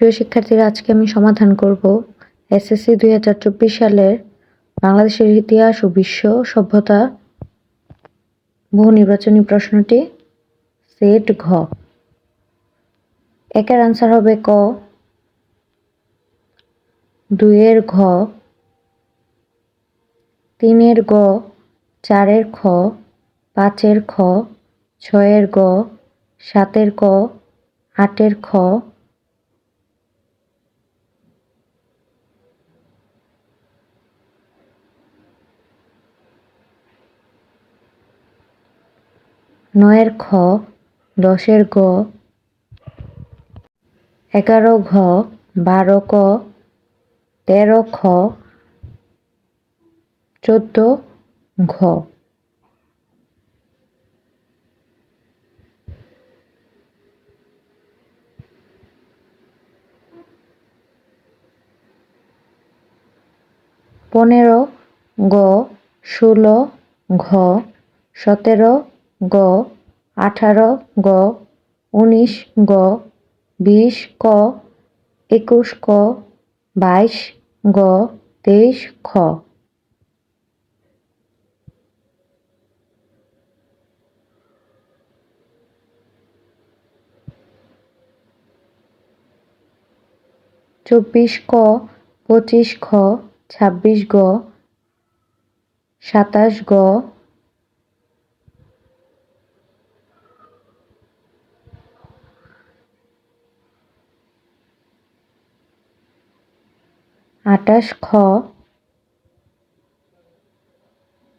প্রিয় শিক্ষার্থীরা, আজকে আমি সমাধান করব এসএসসি 2024 সালের বাংলাদেশের ইতিহাস ও বিশ্ব সভ্যতা বহু নির্বাচনী প্রশ্নটি। সেট ঘ। একের আনসার হবে ক, 2-এর ঘ, 3-এর গ, 4-এর খ, 5-এর খ, 6-এর গ, 7-এর ক, 8-এর খ, 9-এর খ, 10-এর গ, 11 ঘ, 12 ক, 13 খ, 14 ঘ। পনেরো গ, 16 ঘ, 17 গ, 18 গ, 19 গ, 20 ক, 21 ক, 22 গ, 23 খ। চব্বিশ ক, 25 খ, 26 গ, 27 গ, 28 খ,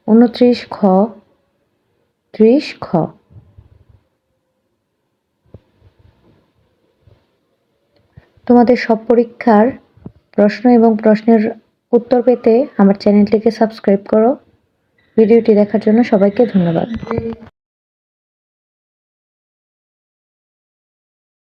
29 খ, 30 খ। তোমাদের সব পরীক্ষার প্রশ্ন এবং প্রশ্নের উত্তর পেতে আমার চ্যানেলটিকে সাবস্ক্রাইব করো। ভিডিওটি দেখার জন্য সবাইকে ধন্যবাদ।